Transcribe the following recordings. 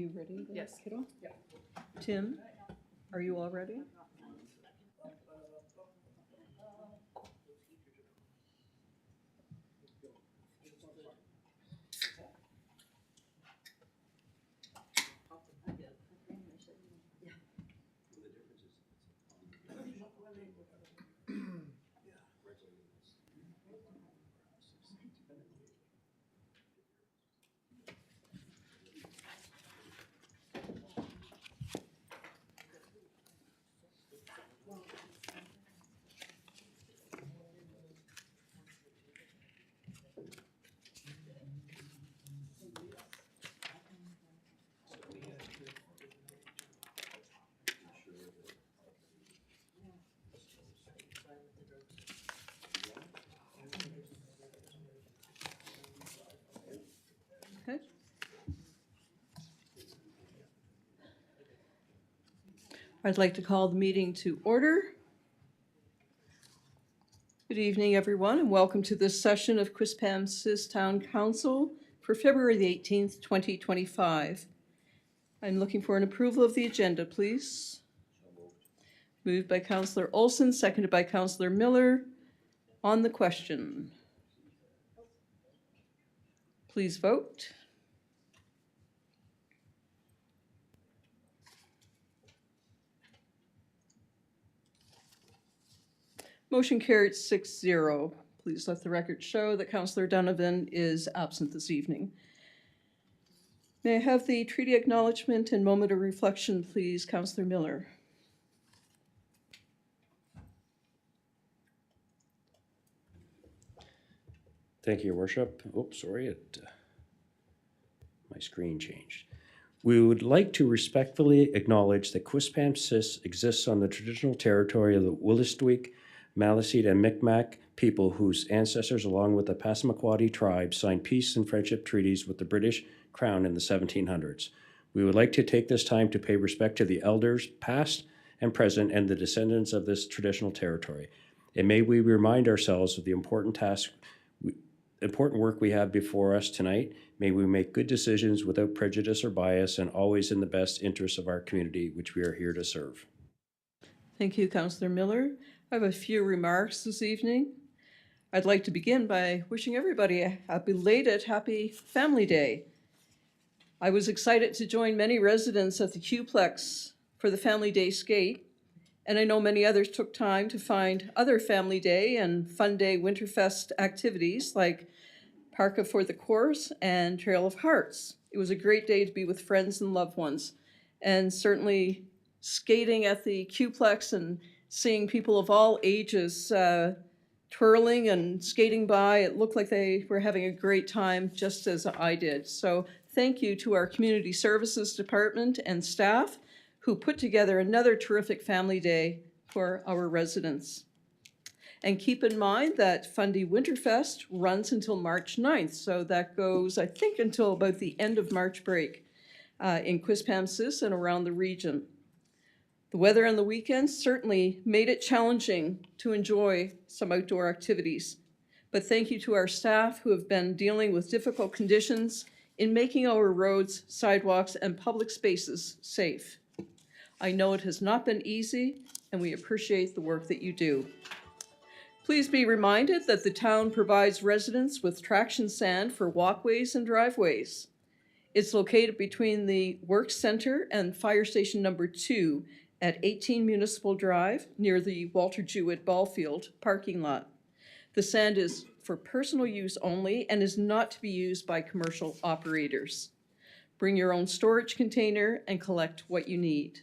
you ready? Yes. Kiddo? Yeah. Tim, are you all ready? Okay. I'd like to call the meeting to order. Good evening, everyone, and welcome to this session of Quispamsis Town Council for February the 18th, 2025. I'm looking for an approval of the agenda, please. Moved by Councillor Olson, seconded by Councillor Miller. On the question, please vote. Motion carried 6-0. Please let the record show that Councillor Donovan is absent this evening. May I have the treaty acknowledgement and moment of reflection, please, Councillor Miller? Thank you, Your Worship. Oops, sorry, my screen changed. We would like to respectfully acknowledge that Quispamsis exists on the traditional territory of the Wolastoqey, Maliseet, and Micmac people whose ancestors, along with the Passamaquoddy tribe, signed peace and friendship treaties with the British Crown in the 1700s. We would like to take this time to pay respect to the elders, past and present, and the descendants of this traditional territory. And may we remind ourselves of the important work we have before us tonight. May we make good decisions without prejudice or bias and always in the best interests of our community, which we are here to serve. Thank you, Councillor Miller. I have a few remarks this evening. I'd like to begin by wishing everybody a belated Happy Family Day. I was excited to join many residents at the Qplex for the Family Day skate, and I know many others took time to find other Family Day and Fun Day Winterfest activities like Parka for the Course and Trail of Hearts. It was a great day to be with friends and loved ones, and certainly skating at the Qplex and seeing people of all ages twirling and skating by. It looked like they were having a great time, just as I did. So thank you to our Community Services Department and staff who put together another terrific family day for our residents. And keep in mind that Fundy Winterfest runs until March 9th. So that goes, I think, until about the end of March break in Quispamsis and around the region. The weather on the weekends certainly made it challenging to enjoy some outdoor activities. But thank you to our staff who have been dealing with difficult conditions in making our roads, sidewalks, and public spaces safe. I know it has not been easy, and we appreciate the work that you do. Please be reminded that the town provides residents with traction sand for walkways and driveways. It's located between the Works Center and Fire Station number 2 at 18 Municipal Drive near the Walter Jewett Ballfield parking lot. The sand is for personal use only and is not to be used by commercial operators. Bring your own storage container and collect what you need.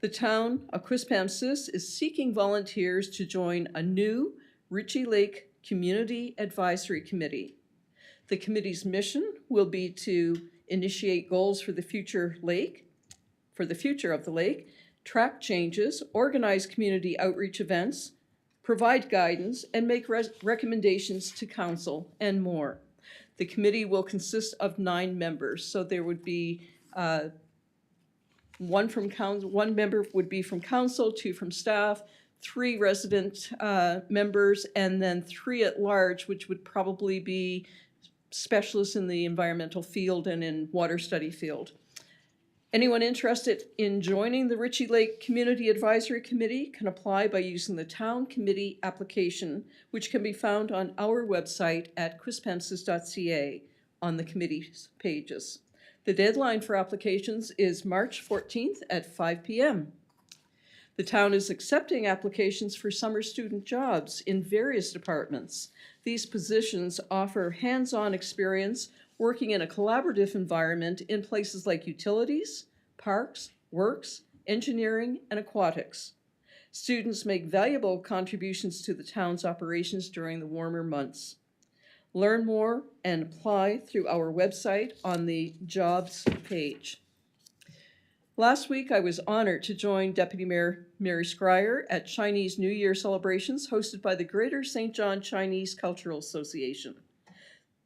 The town of Quispamsis is seeking volunteers to join a new Ritchie Lake Community Advisory Committee. The committee's mission will be to initiate goals for the future of the lake, track changes, organize community outreach events, provide guidance, and make recommendations to council, and more. The committee will consist of 9 members, so there would be one member would be from council, 2 from staff, 3 resident members, and then 3 at large, which would probably be specialists in the environmental field and in water study field. Anyone interested in joining the Ritchie Lake Community Advisory Committee can apply by using the town committee application, which can be found on our website at quispamsis.ca on the committee's pages. The deadline for applications is March 14th at 5 p.m. The town is accepting applications for summer student jobs in various departments. These positions offer hands-on experience working in a collaborative environment in places like utilities, parks, works, engineering, and aquatics. Students make valuable contributions to the town's operations during the warmer months. Learn more and apply through our website on the jobs page. Last week, I was honored to join Deputy Mayor Mary Scryer at Chinese New Year celebrations hosted by the Greater St. John Chinese Cultural Association.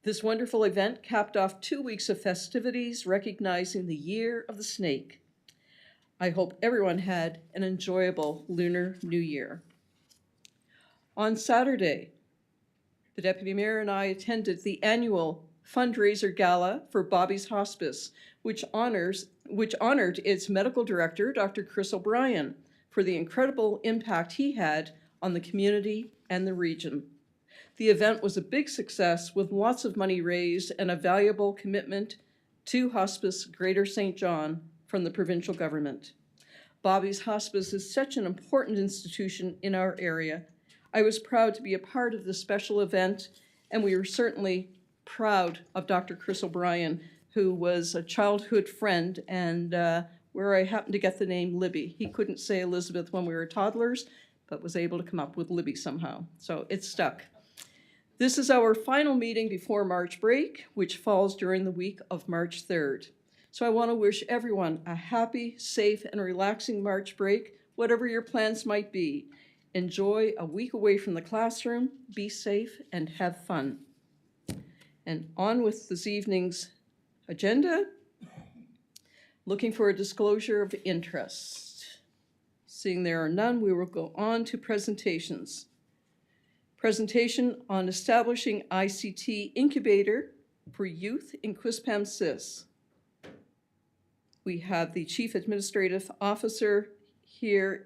This wonderful event capped off 2 weeks of festivities recognizing the Year of the Snake. I hope everyone had an enjoyable Lunar New Year. On Saturday, the Deputy Mayor and I attended the annual fundraiser gala for Bobby's Hospice, which honored its medical director, Dr. Chris O'Brien, for the incredible impact he had on the community and the region. The event was a big success with lots of money raised and a valuable commitment to Hospice Greater St. John from the provincial government. Bobby's Hospice is such an important institution in our area. I was proud to be a part of this special event, and we were certainly proud of Dr. Chris O'Brien, who was a childhood friend and where I happened to get the name Libby. He couldn't say Elizabeth when we were toddlers, but was able to come up with Libby somehow. So it stuck. This is our final meeting before March break, which falls during the week of March 3rd. So I want to wish everyone a happy, safe, and relaxing March break, whatever your plans might be. Enjoy a week away from the classroom, be safe, and have fun. And on with this evening's agenda, looking for a disclosure of interest. Seeing there are none, we will go on to presentations. Presentation on establishing ICT incubator for youth in Quispamsis. We have the Chief Administrative Officer here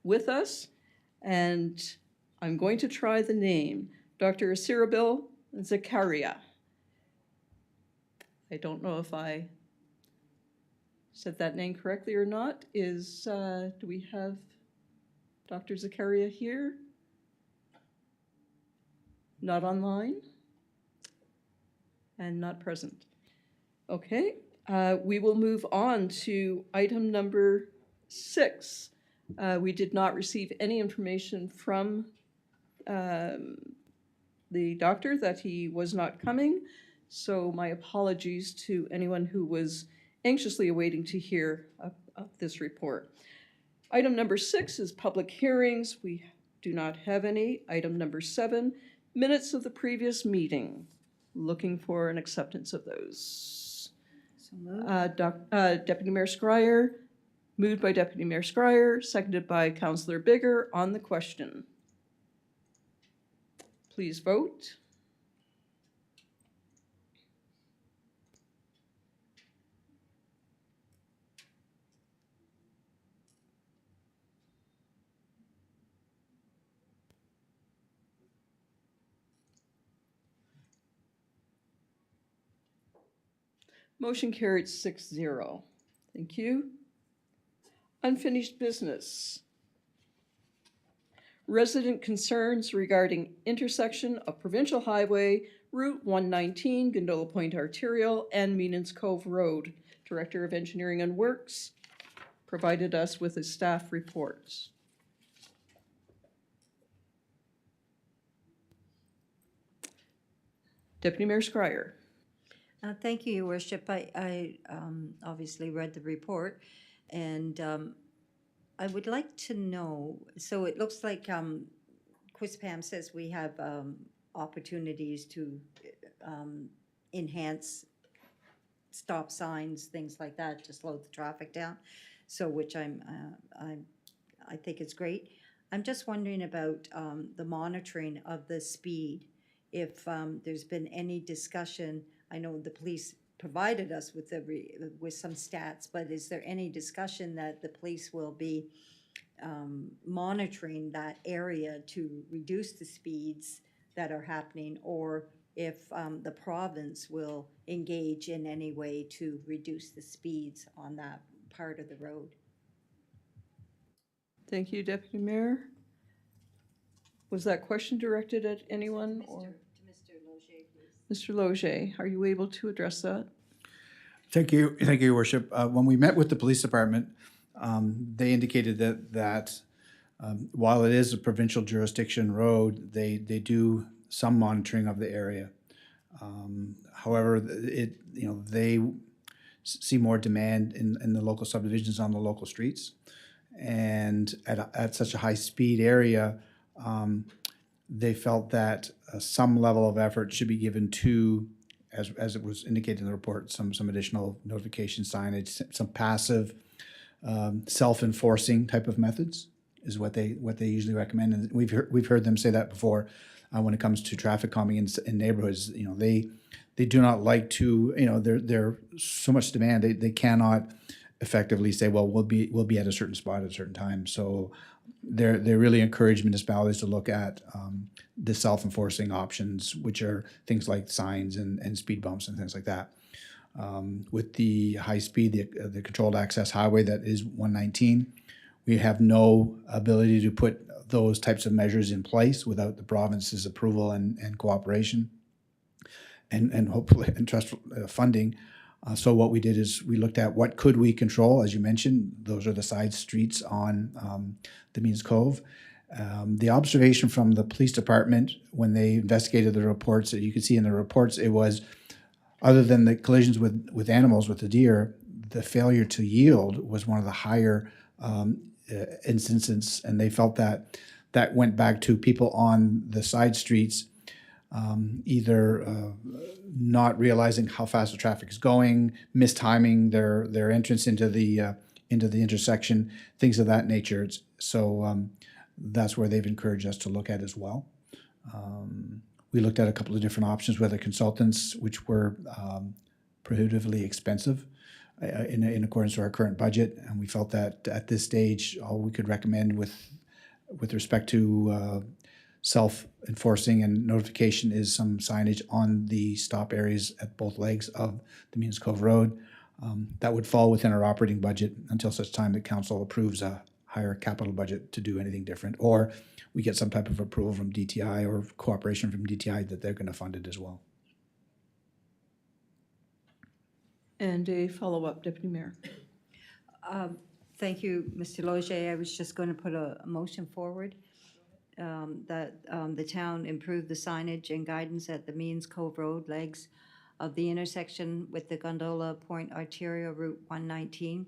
with us, and I'm going to try the name, Dr. Asirabil Zakaria. I don't know if I said that name correctly or not. Do we have Dr. Zakaria here? Not online and not present. Okay, we will move on to item number 6. We did not receive any information from the doctor that he was not coming, so my apologies to anyone who was anxiously awaiting to hear of this report. Item number 6 is public hearings. We do not have any. Item number 7, minutes of the previous meeting. Looking for an acceptance of those. So moved. Deputy Mayor Scryer, moved by Deputy Mayor Scryer, seconded by Councillor Bigger on the question. Please vote. Motion carried 6-0. Thank you. Unfinished business. Resident concerns regarding intersection of Provincial Highway, Route 119, Gondola Point Arterial, and Menan's Cove Road. Director of Engineering and Works provided us with a staff report. Deputy Mayor Scryer. Thank you, Your Worship. I obviously read the report, and I would like to know, so it looks like Quispam says we have opportunities to enhance stop signs, things like that, to slow the traffic down, so which I think is great. I'm just wondering about the monitoring of the speed, if there's been any discussion. I know the police provided us with with some stats, but is there any discussion that the police will be monitoring that area to reduce the speeds that are happening, or if the province will engage in any way to reduce the speeds on that part of the road? Thank you, Deputy Mayor. Was that question directed at anyone? To Or Mr. Loge, please. Mr. Loge, are you able to address that? Thank you, Your Worship. When we met with the police department, they indicated that while it is a provincial jurisdiction road, they do some monitoring of the area. However, they see more demand in the local subdivisions on the local streets, and at such a high speed area, they felt that some level of effort should be given to, as it was indicated in the report, some additional notification signage, some passive self-enforcing type of methods is what they usually recommend. And we've heard them say that before when it comes to traffic calming in neighborhoods. They do not like to, they're so much demand, they cannot effectively say, well, we'll be at a certain spot at a certain time. So they really encourage municipalities to look at the self-enforcing options, which are things like signs and speed bumps and things like that. With the high speed, the controlled access highway that is 119, we have no ability to put those types of measures in place without the province's approval and cooperation and hopefully and trust funding. So what we did is we looked at what could we control. As you mentioned, those are the side streets on the Means Cove. The observation from the police department when they investigated the reports, that you could see in the reports, it was, other than the collisions with animals, with the deer, the failure to yield was one of the higher instances, and they felt that went back to people on the side streets either not realizing how fast the traffic is going, mistiming their entrance into the intersection, things of that nature. So that's where they've encouraged us to look at as well. We looked at a couple of different options with the consultants, which were prohibitively expensive in accordance to our current budget, and we felt that at this stage, all we could recommend with respect to self-enforcing and notification is some signage on the stop areas at both legs of the Means Cove Road. That would fall within our operating budget until such time that council approves a higher capital budget to do anything different, or we get some type of approval from DTI or cooperation from DTI that they're going to fund it as well. And a follow-up, Deputy Mayor. Thank you, Mr. Loge. I was just going to put a motion forward that the town improve the signage and guidance at the Means Cove Road legs of the intersection with the Gondola Point Arterial Route 119,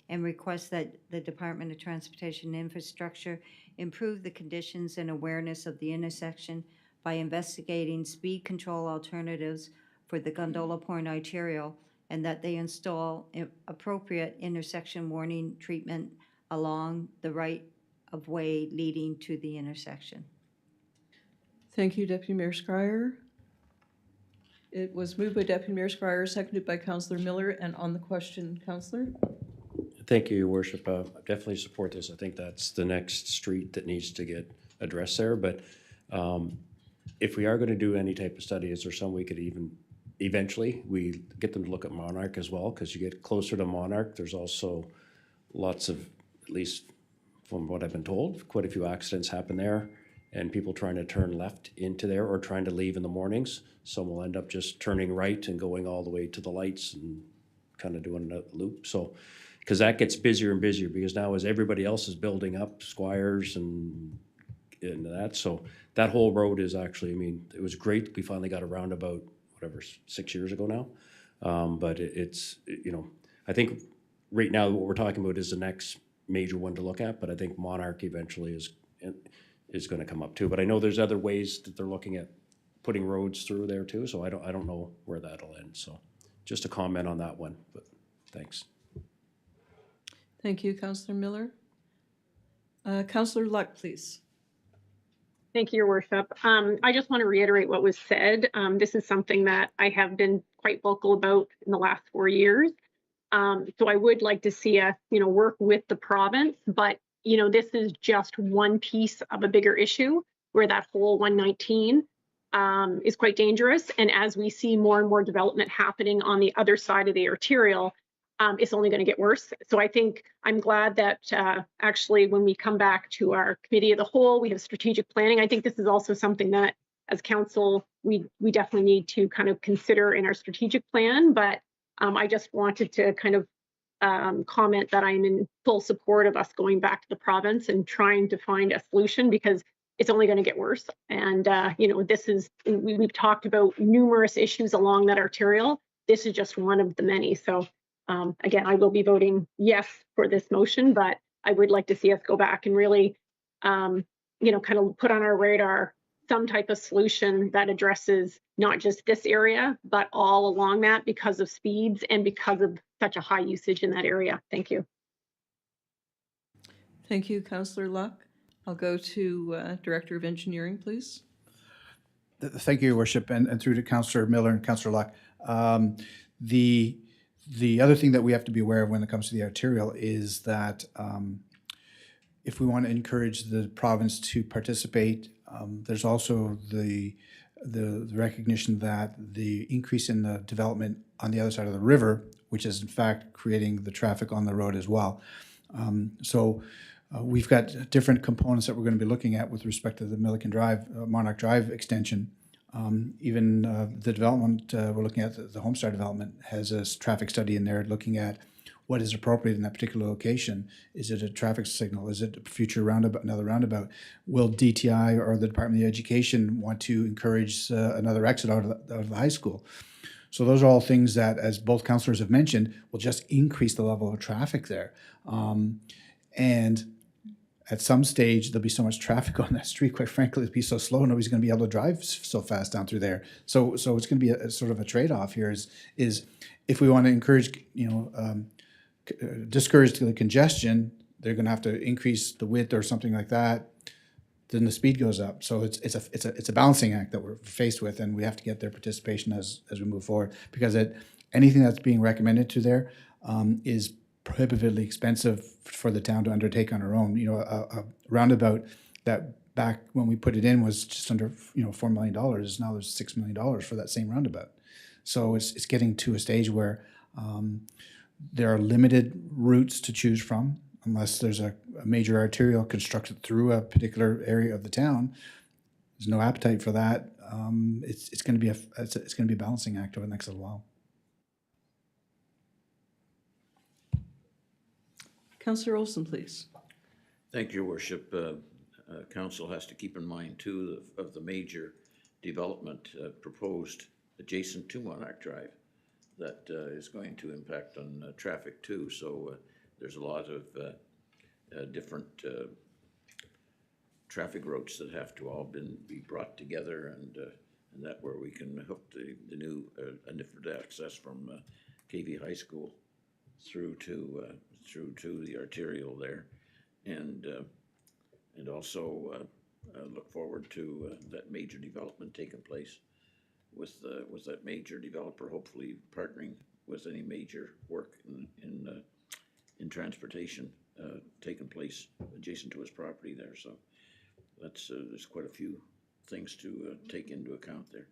and request that the Department of Transportation and Infrastructure improve the conditions and awareness of the intersection by investigating speed control alternatives for the Gondola Point Arterial, and that they install appropriate intersection warning treatment along the right-of-way leading to the intersection. Thank you, Deputy Mayor Scryer. It was moved by Deputy Mayor Scryer, seconded by Councillor Miller, and on the question, Councillor? Thank you, Your Worship. I definitely support this. I think that's the next street that needs to get addressed there. But if we are going to do any type of study, is there some we could even eventually we get them to look at Monarch as well? Because you get closer to Monarch, there's also lots of, at least from what I've been told, quite a few accidents happen there, and people trying to turn left into there or trying to leave in the mornings. Some will end up just turning right and going all the way to the lights and kind of doing a loop. So, because that gets busier and busier, because now as everybody else is building up, Squires and that, so that whole road is actually, I mean, it was great. We finally got a roundabout, whatever, 6 years ago now. But it's, I think right now what we're talking about is the next major one to look at, but I think Monarch eventually is going to come up too. But I know there's other ways that they're looking at putting roads through there too, so I don't know where that'll end. So just a comment on that one, but thanks. Thank you, Councillor Miller. Councillor Luck, please. Thank you, Your Worship. I just want to reiterate what was said. This is something that I have been quite vocal about in the last 4 years. So I would like to see us, work with the province, but, this is just one piece of a bigger issue where that whole 119 is quite dangerous. And as we see more and more development happening on the other side of the arterial, it's only going to get worse. So I think I'm glad that actually when we come back to our committee of the whole, we have strategic planning. I think this is also something that as council, we definitely need to kind of consider in our strategic plan. But I just wanted to kind of comment that I'm in full support of us going back to the province and trying to find a solution, because it's only going to get worse. And, this is, we've talked about numerous issues along that arterial. This is just one of the many. So again, I will be voting yes for this motion, but I would like to see us go back and really, kind of put on our radar some type of solution that addresses not just this area, but all along that, because of speeds and because of such a high usage in that area. Thank you. Thank you, Councillor Luck. I'll go to Director of Engineering, please. Thank you, Your Worship, and through to Councillor Miller and Councillor Luck. The other thing that we have to be aware of when it comes to the arterial is that if we want to encourage the province to participate, there's also the recognition that the increase in the development on the other side of the river, which is in fact creating the traffic on the road as well. We've got different components that we're going to be looking at with respect to the Milliken Drive, Monarch Drive extension. Even the development we're looking at, the Homestar development, has a traffic study in there looking at what is appropriate in that particular location. Is it a traffic signal? Is it a future roundabout, another roundabout? Will DTI or the Department of Education want to encourage another exit out of the high school? So those are all things that, as both councillors have mentioned, will just increase the level of traffic there. And at some stage, there'll be so much traffic on that street, quite frankly, it'll be so slow, nobody's going to be able to drive so fast down through there. So it's going to be a sort of a trade-off here is if we want to encourage, discourage the congestion, they're going to have to increase the width or something like that, then the speed goes up. So it's a balancing act that we're faced with, and we have to get their participation as we move forward, because anything that's being recommended to there is prohibitively expensive for the town to undertake on our own. A roundabout that back when we put it in was just under $4 million. Now there's $6 million for that same roundabout. So it's getting to a stage where there are limited routes to choose from, unless there's a major arterial constructed through a particular area of the town. There's no appetite for that. It's going to be a balancing act over the next little while. Councillor Olson, please. Thank you, Your Worship. Council has to keep in mind too of the major development proposed adjacent to Monarch Drive that is going to impact on traffic too. So there's a lot of different traffic routes that have to all be brought together, and that where we can hook the new different access from KV High School through to the arterial there, and also look forward to that major development taking place with that major developer hopefully partnering with any major work in transportation taking place adjacent to his property there. So that's there's quite a few things to take into account there.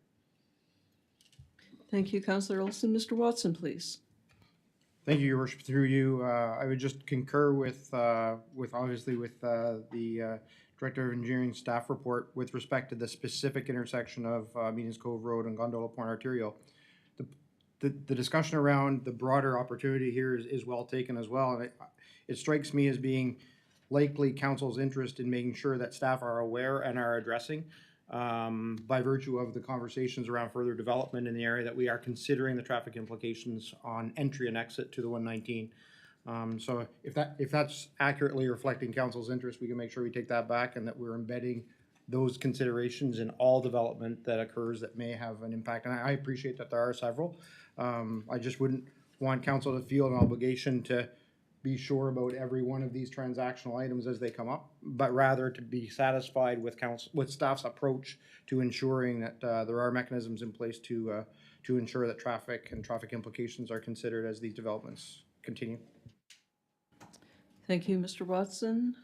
Thank you, Councillor Olson. Mr. Watson, please. Thank you, Your Worship. Through you, I would just concur with the Director of Engineering staff report with respect to the specific intersection of Means Cove Road and Gondola Point Arterial. The discussion around the broader opportunity here is well taken as well, and it strikes me as being likely Council's interest in making sure that staff are aware and are addressing, by virtue of the conversations around further development in the area, that we are considering the traffic implications on entry and exit to the 119. So if that's accurately reflecting Council's interest, we can make sure we take that back, and that we're embedding those considerations in all development that occurs that may have an impact. And I appreciate that there are several. I just wouldn't want Council to feel an obligation to be sure about every one of these transactional items as they come up, but rather to be satisfied with with staff's approach to ensuring that there are mechanisms in place to ensure that traffic and traffic implications are considered as these developments continue. Thank you, Mr. Watson.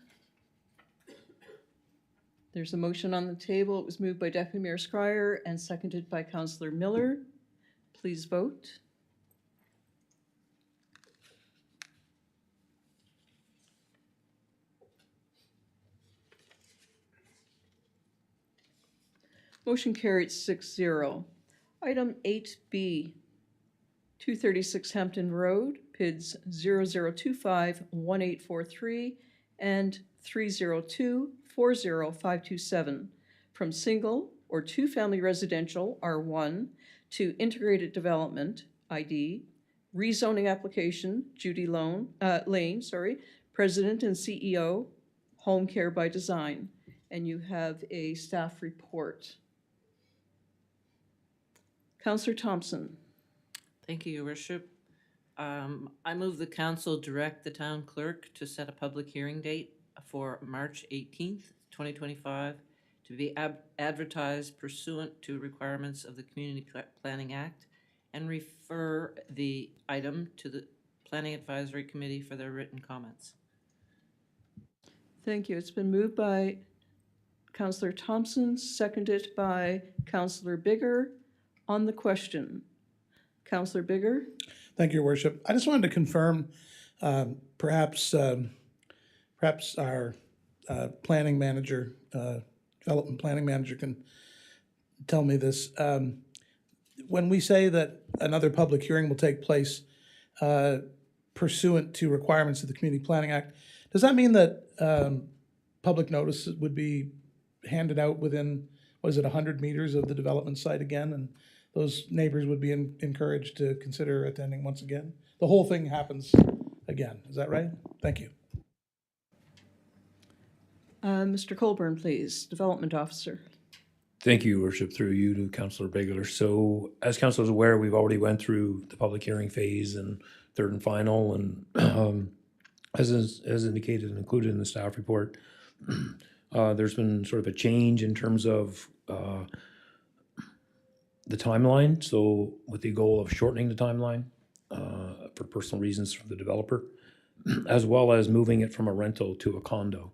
There's a motion on the table. It was moved by Deputy Mayor Scryer and seconded by Councillor Miller. Please vote. Motion carried 6-0. Item 8B, 236 Hampton Road, PIDs 00251843 and 302-40527, from single or two-family residential R1 to integrated development ID, rezoning application Judy Lane, President and CEO, Home Care by Design. And you have a staff report. Councillor Thompson. Thank you, Your Worship. I move the council direct the town clerk to set a public hearing date for March 18th, 2025, to be advertised pursuant to requirements of the Community Planning Act, and refer the item to the Planning Advisory Committee for their written comments. Thank you. It's been moved by Councillor Thompson, seconded by Councillor Bigger. On the question, Councillor Bigger. Thank you, Your Worship. I just wanted to confirm, perhaps our planning manager, development planning manager can tell me this. When we say that another public hearing will take place pursuant to requirements of the Community Planning Act, does that mean that public notice would be handed out within, 100 meters of the development site again, and those neighbors would be encouraged to consider attending once again? The whole thing happens again, is that right? Thank you. Mr. Colburn, please, Development Officer. Thank you, Your Worship, through you to Councillor Bigler. So as Council is aware, we've already went through the public hearing phase and third and final, and as indicated and included in the staff report, there's been sort of a change in terms of the timeline. So with the goal of shortening the timeline for personal reasons for the developer, as well as moving it from a rental to a condo.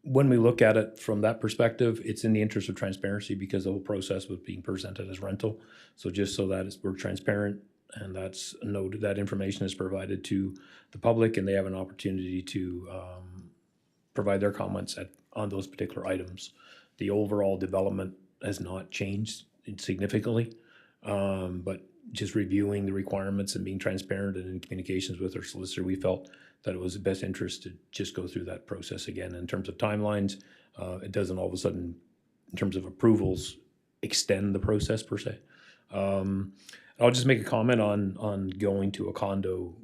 When we look at it from that perspective, it's in the interest of transparency because the whole process was being presented as rental. So just so that we're transparent, and that's noted, that information is provided to the public, and they have an opportunity to provide their comments on those particular items. The overall development has not changed significantly, but just reviewing the requirements and being transparent and in communications with our solicitor, we felt that it was the best interest to just go through that process again. In terms of timelines, it doesn't all of a sudden, in terms of approvals, extend the process per se. I'll just make a comment on going to a condo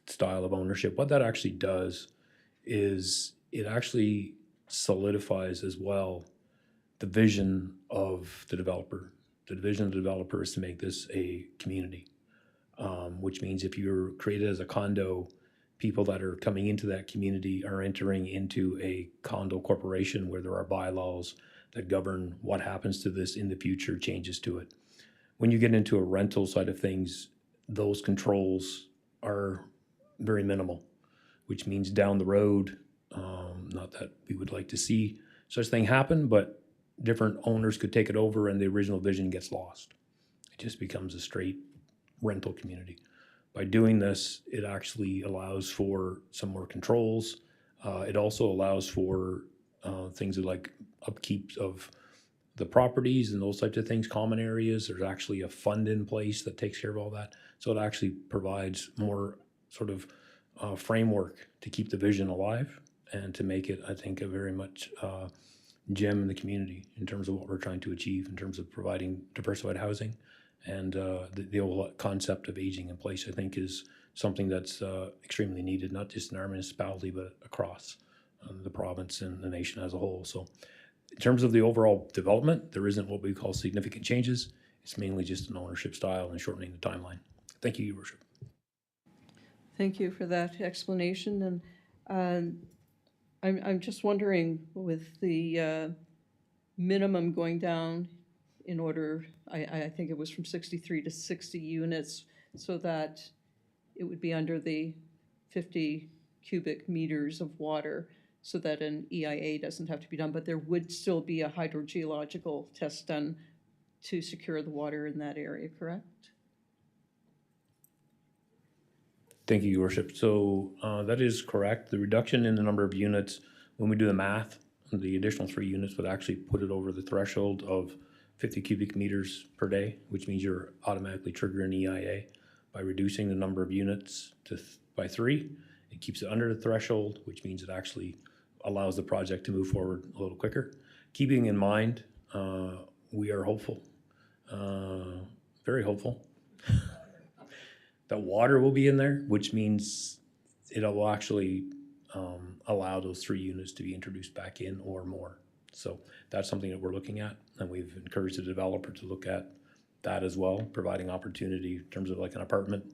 style of ownership. What that actually does is it actually solidifies as well the vision of the developer. The vision of the developer is to make this a community, which means if you're created as a condo, people that are coming into that community are entering into a condo corporation where there are bylaws that govern what happens to this in the future, changes to it. When you get into a rental side of things, those controls are very minimal, which means down the road, not that we would like to see such thing happen, but different owners could take it over and the original vision gets lost. It just becomes a straight rental community. By doing this, it actually allows for some more controls. It also allows for things like upkeep of the properties and those types of things, common areas. There's actually a fund in place that takes care of all that. So it actually provides more sort of framework to keep the vision alive and to make it, I think, a very much gem in the community in terms of what we're trying to achieve in terms of providing diversified housing. And the whole concept of aging in place, I think, is something that's extremely needed, not just in our municipality, but across the province and the nation as a whole. So in terms of the overall development, there isn't what we call significant changes. It's mainly just an ownership style and shortening the timeline. Thank you, Your Worship. Thank you for that explanation. And I'm just wondering, with the minimum going down in order, I think it was from 63 to 60 units, so that it would be under the 50 cubic meters of water, so that an EIA doesn't have to be done, but there would still be a hydrogeological test done to secure the water in that area, correct? Thank you, Your Worship. So that is correct. The reduction in the number of units, when we do the math, the additional 3 units would actually put it over the threshold of 50 cubic meters per day, which means you're automatically triggering EIA. By reducing the number of units by 3, it keeps it under the threshold, which means it actually allows the project to move forward a little quicker. Keeping in mind, we are hopeful, very hopeful, that water will be in there, which means it will actually allow those 3 units to be introduced back in or more. So that's something that we're looking at, and we've encouraged the developer to look at that as well, providing opportunity in terms of like an apartment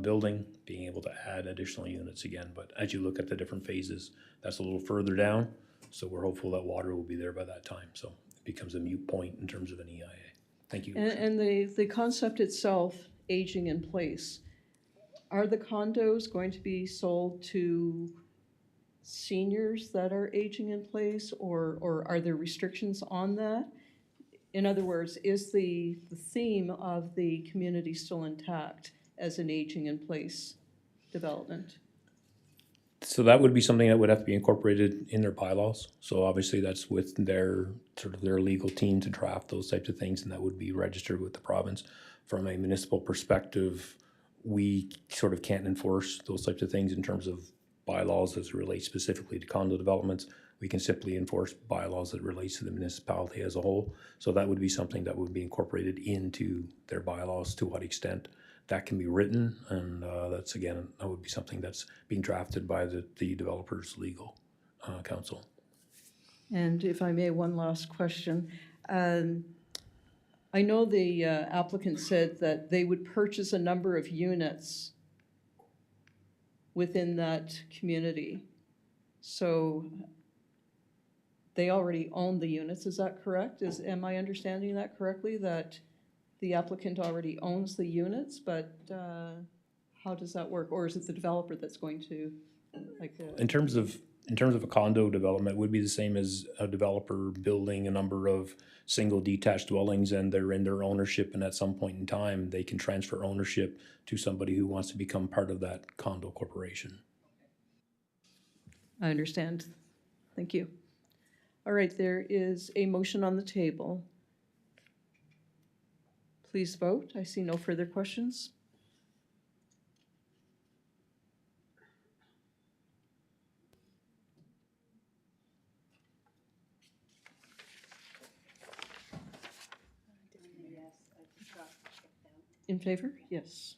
building, being able to add additional units again. But as you look at the different phases, that's a little further down. So we're hopeful that water will be there by that time. So it becomes a moot point in terms of an EIA. Thank you. And the concept itself, aging in place, are the condos going to be sold to seniors that are aging in place, or are there restrictions on that? In other words, is the theme of the community still intact as an aging in place development? So that would be something that would have to be incorporated in their bylaws. So obviously that's with their sort of their legal team to draft those types of things, and that would be registered with the province. From a municipal perspective, we sort of can't enforce those types of things in terms of bylaws as it relates specifically to condo developments. We can simply enforce bylaws that relates to the municipality as a whole. So that would be something that would be incorporated into their bylaws. To what extent that can be written, and that's, again, that would be something that's being drafted by the developer's legal counsel. And if I may, one last question. I know the applicant said that they would purchase a number of units within that community. So they already own the units, is that correct? Am I understanding that correctly, that the applicant already owns the units, but how does that work? Or is it the developer that's going to, like? In terms of a condo development, it would be the same as a developer building a number of single detached dwellings, and they're in their ownership, and at some point in time, they can transfer ownership to somebody who wants to become part of that condo corporation. I understand. Thank you. All right, there is a motion on the table. Please vote. I see no further questions. In favor? Yes.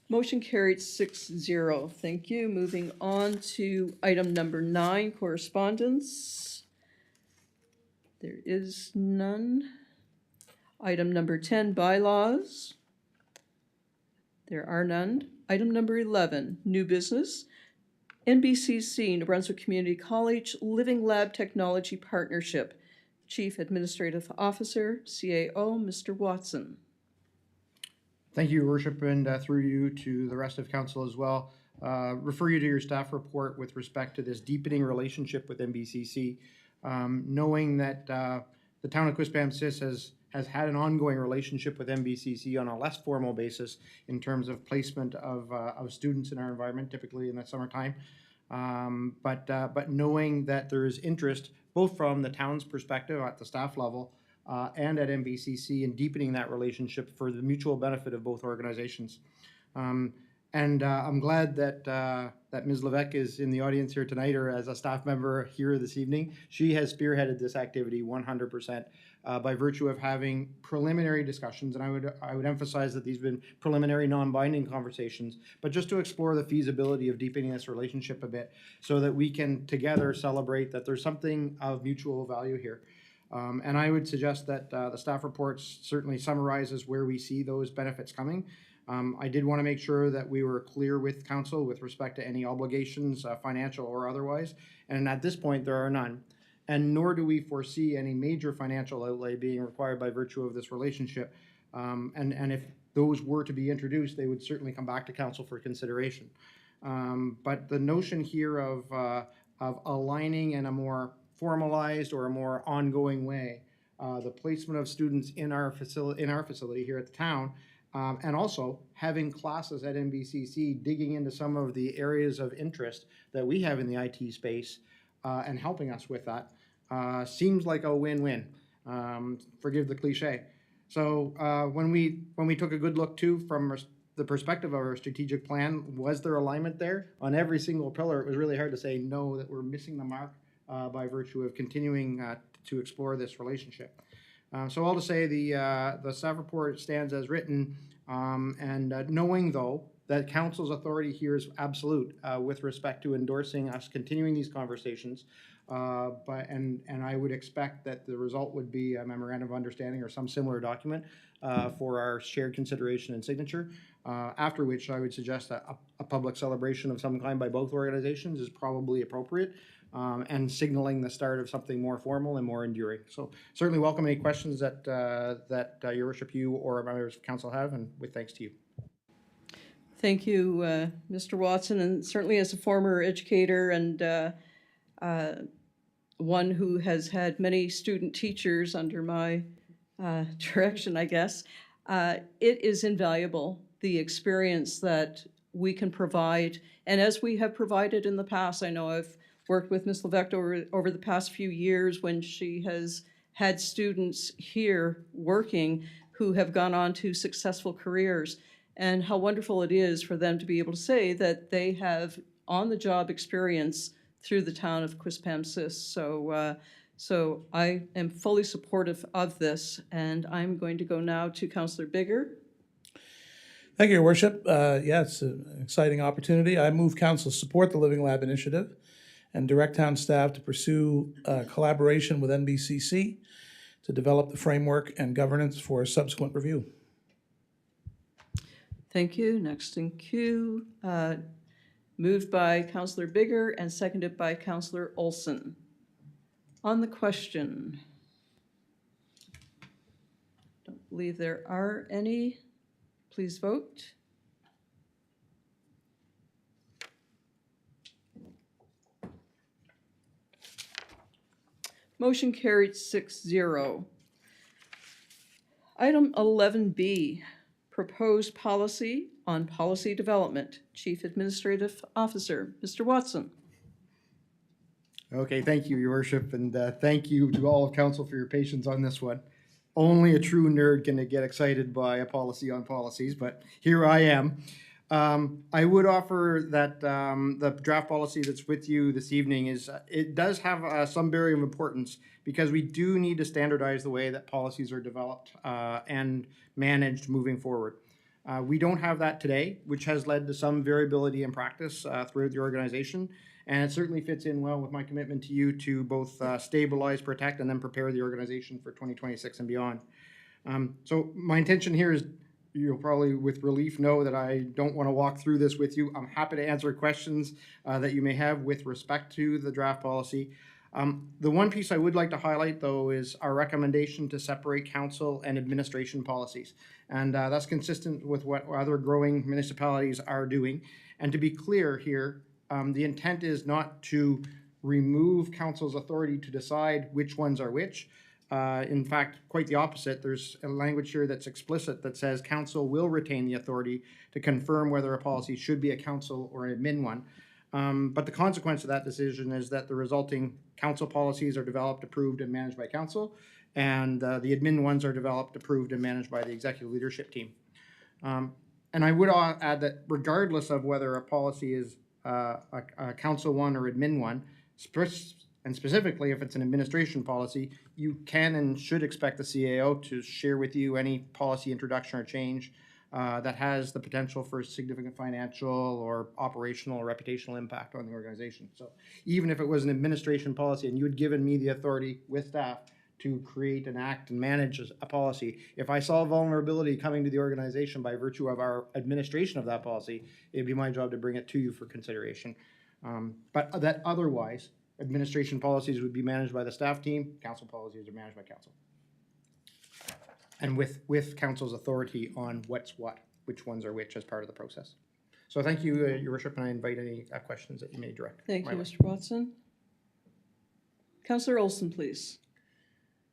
Motion carried 6-0. Thank you. Moving on to item number 9, correspondence. There is none. Item number 10, bylaws. There are none. Item number 11, new business. NBCC, New Brunswick Community College Living Lab Technology Partnership. Chief Administrative Officer, CAO, Mr. Watson. Thank you, Your Worship, and through you to the rest of council as well. Refer you to your staff report with respect to this deepening relationship with NBCC. Knowing that the town of Quispamsis has had an ongoing relationship with NBCC on a less formal basis in terms of placement of students in our environment, typically in the summertime. But knowing that there is interest both from the town's perspective at the staff level and at NBCC in deepening that relationship for the mutual benefit of both organizations. And I'm glad that Ms. Levesque is in the audience here tonight, or as a staff member here this evening. She has spearheaded this activity 100% by virtue of having preliminary discussions, and I would emphasize that these have been preliminary, non-binding conversations, but just to explore the feasibility of deepening this relationship a bit, so that we can together celebrate that there's something of mutual value here. And I would suggest that the staff report certainly summarizes where we see those benefits coming. I did want to make sure that we were clear with council with respect to any obligations, financial or otherwise. And at this point, there are none. And nor do we foresee any major financial outlay being required by virtue of this relationship. And if those were to be introduced, they would certainly come back to council for consideration. But the notion here of aligning in a more formalized or a more ongoing way the placement of students in our facility here at the town, and also having classes at NBCC digging into some of the areas of interest that we have in the IT space and helping us with that seems like a win-win. Forgive the cliche. So when we took a good look too from the perspective of our strategic plan, was there alignment there? On every single pillar, it was really hard to say no, that we're missing the mark by virtue of continuing to explore this relationship. So all to say, the staff report stands as written, and knowing though that council's authority here is absolute with respect to endorsing us continuing these conversations, and I would expect that the result would be a memorandum of understanding or some similar document for our shared consideration and signature. After which I would suggest that a public celebration of some kind by both organizations is probably appropriate. And signaling the start of something more formal and more enduring. So certainly welcome any questions that Your Worship, you or members of council have, and with thanks to you. Thank you, Mr. Watson, and certainly as a former educator and one who has had many student teachers under my direction, I guess, it is invaluable, the experience that we can provide. And as we have provided in the past, I know I've worked with Ms. Levesque over the past few years when she has had students here working who have gone on to successful careers, and how wonderful it is for them to be able to say that they have on-the-job experience through the town of Quispamsis. So I am fully supportive of this, and I'm going to go now to Councillor Bigger. Thank you, Your Worship. Yeah, it's an exciting opportunity. I move council support the Living Lab initiative and direct town staff to pursue collaboration with NBCC to develop the framework and governance for subsequent review. Thank you. Next in queue, moved by Councillor Bigger and seconded by Councillor Olson. On the question, don't believe there are any. Please vote. Motion carried 6-0. Item 11B, proposed policy on policy development. Chief Administrative Officer, Mr. Watson. Okay, thank you, Your Worship, and thank you to all of council for your patience on this one. Only a true nerd can get excited by a policy on policies, but here I am. I would offer that the draft policy that's with you this evening it does have some bearing of importance because we do need to standardize the way that policies are developed and managed moving forward. We don't have that today, which has led to some variability in practice throughout the organization, and it certainly fits in well with my commitment to you to both stabilize, protect, and then prepare the organization for 2026 and beyond. So my intention here is, you'll probably with relief know that I don't want to walk through this with you. I'm happy to answer questions that you may have with respect to the draft policy. The one piece I would like to highlight, though, is our recommendation to separate council and administration policies. And that's consistent with what other growing municipalities are doing. And to be clear here, the intent is not to remove council's authority to decide which ones are which. In fact, quite the opposite. There's a language here that's explicit that says council will retain the authority to confirm whether a policy should be a council or an admin one. But the consequence of that decision is that the resulting council policies are developed, approved, and managed by council, and the admin ones are developed, approved, and managed by the executive leadership team. And I would add that regardless of whether a policy is a council one or admin one, and specifically if it's an administration policy, you can and should expect the CAO to share with you any policy introduction or change that has the potential for significant financial or operational or reputational impact on the organization. So even if it was an administration policy and you had given me the authority with staff to create and act and manage a policy. If I saw vulnerability coming to the organization by virtue of our administration of that policy, it'd be my job to bring it to you for consideration. But that otherwise, administration policies would be managed by the staff team, council policies are managed by council. And with council's authority on what's what, which ones are which as part of the process. So thank you, Your Worship, and I invite any questions that you may direct. Thank my you, way. Mr. Watson. Councillor Olson, please.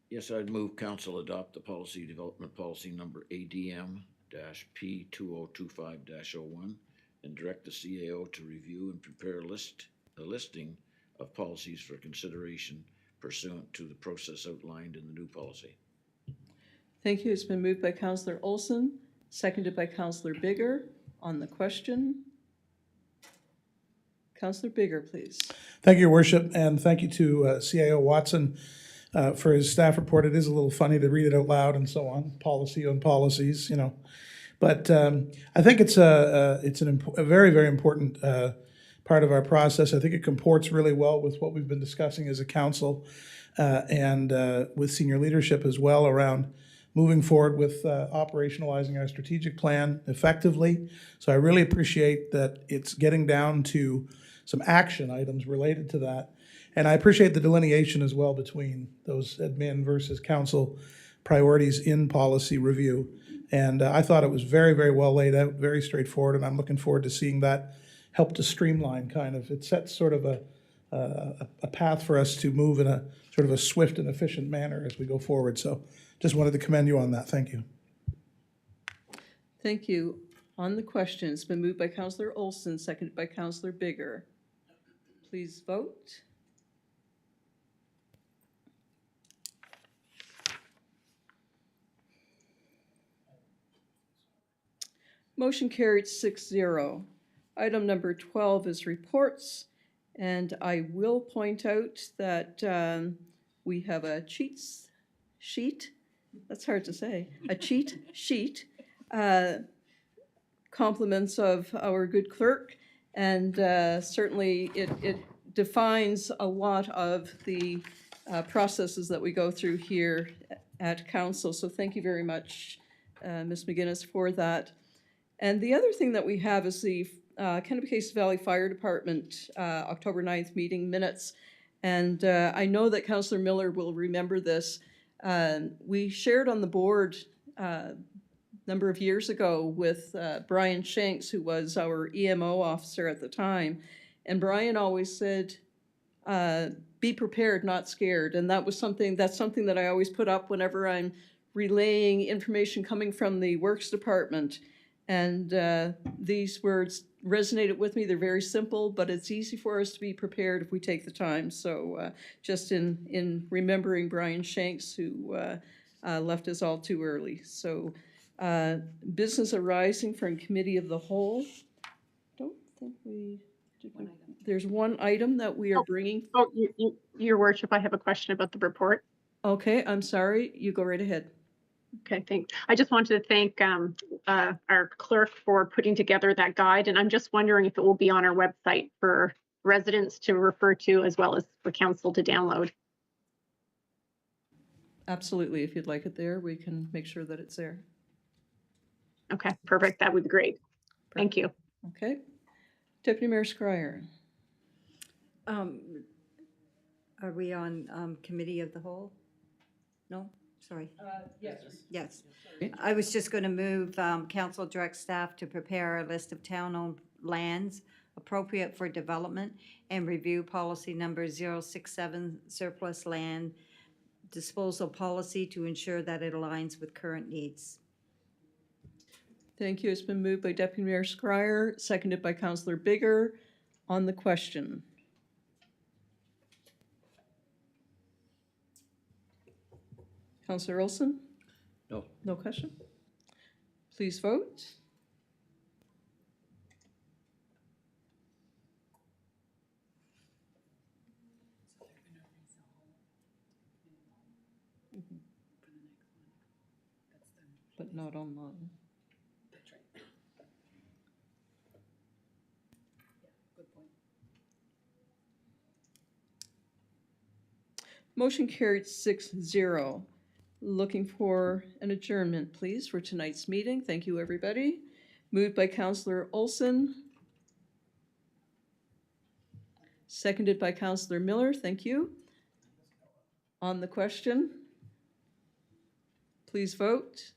Yes, I'd move council adopt the policy development policy number ADM-P 2025-01 and direct the CAO to review and prepare a listing of policies for consideration pursuant to the process outlined in the new policy. Thank you. It's been moved by Councillor Olson, seconded by Councillor Bigger. On the question, Councillor Bigger, please. Thank you, Your Worship, and thank you to CAO Watson for his staff report. It is a little funny to read it out loud and so on, policy on policies, you know. But I think it's a very, very important part of our process. I think it comports really well with what we've been discussing as a council and with senior leadership as well around moving forward with operationalizing our strategic plan effectively. So I really appreciate that it's getting down to some action items related to that. And I appreciate the delineation as well between those admin versus council priorities in policy review. And I thought it was very, very well laid out, very straightforward, and I'm looking forward to seeing that help to streamline kind of. It sets sort of a path for us to move in a sort of a swift and efficient manner as we go forward. So just wanted to commend you on that. Thank you. Thank you. On the question, it's been moved by Councillor Olson, seconded by Councillor Bigger. Please vote. Motion carried 6-0. Item number 12 is reports, and I will point out that we have a cheat sheet. That's hard to say. A cheat sheet. Compliments of our good clerk, and certainly it defines a lot of the processes that we go through here at council. So thank you very much, Ms. McGinnis, for that. And the other thing that we have is the Kennebec Valley Fire Department October 9th meeting minutes. And I know that Councillor Miller will remember this. We shared on the board a number of years ago with Brian Shanks, who was our EMO officer at the time. And Brian always said, be prepared, not scared. And that's something that I always put up whenever I'm relaying information coming from the Works Department. And these words resonated with me. They're very simple, but it's easy for us to be prepared if we take the time. So just in remembering Brian Shanks, who left us all too early. So business arising from Committee of the Whole. Don't think we did. There's one item that we are bringing. Oh, Your Worship, I have a question about the report. Okay, I'm sorry. You go right ahead. Okay, thanks. I just wanted to thank our clerk for putting together that guide, and I'm just wondering if it will be on our website for residents to refer to as well as for council to download. Absolutely. If you'd like it there, we can make sure that it's there. Okay, perfect. That would be great. Thank you. Okay. Deputy Mayor Scryer. Are we on Committee of the Whole? No? Sorry. Yes. Yes. I was just going to move council direct staff to prepare a list of town-owned lands appropriate for development and review policy number 067 surplus land disposal policy to ensure that it aligns with current needs. Thank you. It's been moved by Deputy Mayor Scryer, seconded by Councillor Bigger. On the question. Councillor Olson? No. No question? Please vote. But not online. Motion carried 6-0. Looking for an adjournment, please, for tonight's meeting. Thank you, everybody. Moved by Councillor Olson. Seconded by Councillor Miller. Thank you. On the question, please vote.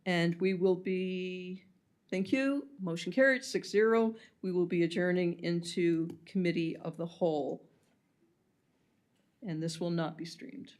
And we will be, thank you, motion carried 6-0. We will be adjourning into committee of the whole. And this will not be streamed.